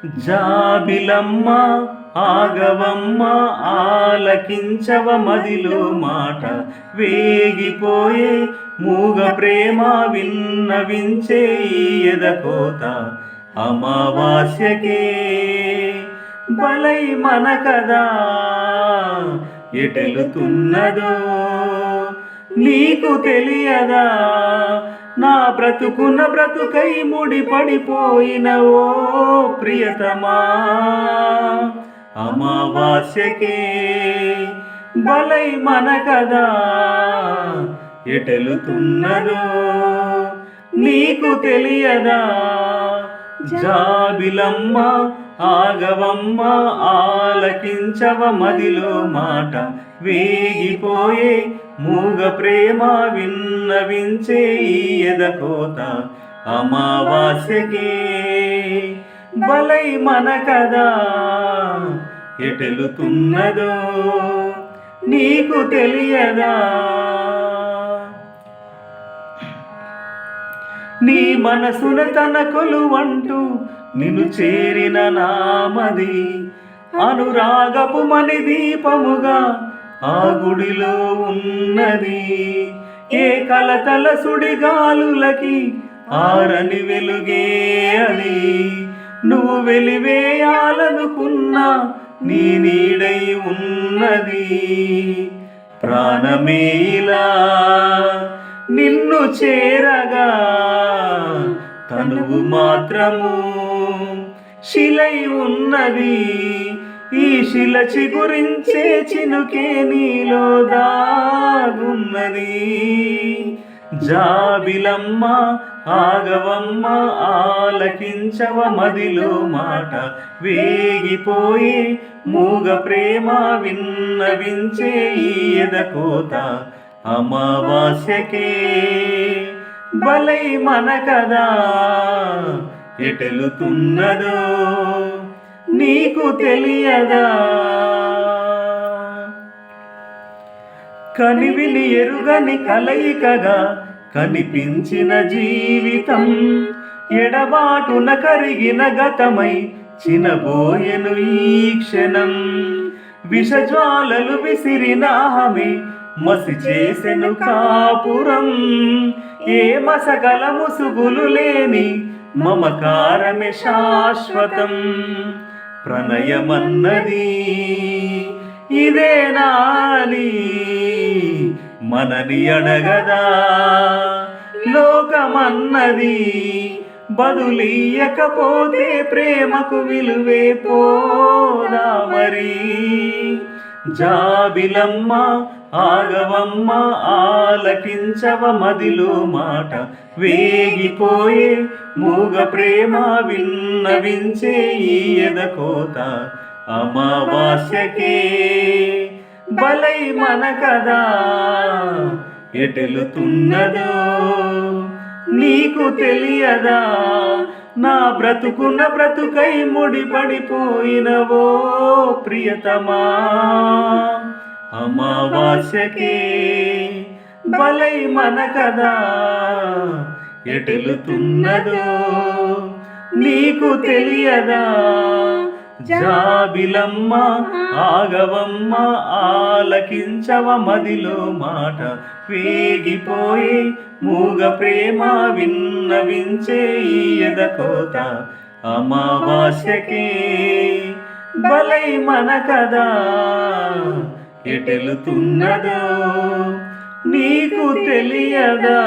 జాబిలమ్మ ఆగవమ్మ ఆలకించవ మదిలో మాట వేగిపోయే మూగ ప్రేమ విన్నవించే ఈ ఎదకోత అమావాస్యకే బలై మన కదా ఎటెలుతున్నదో నీకు తెలియదా నా బ్రతుకున్న బ్రతుకై ముడిపడిపోయిన ఓ ప్రియతమా అమావాస్యకే బలై మన కదా ఎటెలుతున్నదో నీకు తెలియదా జాబిలమ్మ ఆగవమ్మ ఆలకించవ మదిలో మాట వేగిపోయే మూగ ప్రేమ విన్నవించే ఈ ఎదకోత అమావాస్యకే బలై మన కదా ఎటెలుతున్నదో నీకు తెలియదా నీ మనసున తన కొలువంటూ నిన్ను చేరిన నామది అనురాగపు మణి దీపముగా ఆ గుడిలో ఉన్నది ఏ కలతల సుడిగాలులకి ఆరని వెలుగే అది నువ్వు వెలివేయాలనుకున్నా నీ నీడై ఉన్నది ప్రాణమేలా నిన్ను చేరగా తనువు మాత్రము శిలై ఉన్నది ఈ శిల చిగురించే చినుకే నీలో దాగున్నది జాబిలమ్మ ఆగవమ్మ ఆలకించవ మదిలో మాట వేగిపోయే మూగ ప్రేమ విన్నవించే ఈ ఎదకోత అమావాస్యకే బలై మన కదా ఎటెలుతున్నదో నీకు తెలియదా కనివిని ఎరుగని కలయికగా కనిపించిన జీవితం ఎడబాటున కరిగిన గతమై చినబోయెను ఈ క్షణం విషజ్వాలలు విసిరిన అహమే మసి చేసెను కాపురం ఏ మసగల ముసుగులు లేని మమకారమే శాశ్వతం ప్రణయమన్నది ఇదే నాని మనని అడగదా లోకమన్నది బదులీయకపోతే ప్రేమకు విలువే పోదా మరి జాబిలమ్మ ఆగవమ్మ ఆలకించవ మదిలో మాట వేగిపోయే మూగ ప్రేమ విన్నవించే ఈ ఎదకోత అమావాస్యకే బలై మన కదా ఎటెలుతున్నదో నీకు తెలియదా నా బ్రతుకున్న బ్రతుకై ముడిపడిపోయినవో ప్రియతమా అమావాస్యకే బలై మన కదా ఎటెలుతున్నదో నీకు తెలియదా జాబిలమ్మ ఆగవమ్మ ఆలకించవ మదిలో మాట వేగిపోయే మూగ ప్రేమ విన్నవించే ఈ ఎదకోత అమావాస్యకే బలై మన కదా ఎటెలుతున్నదో నీకు తెలియదా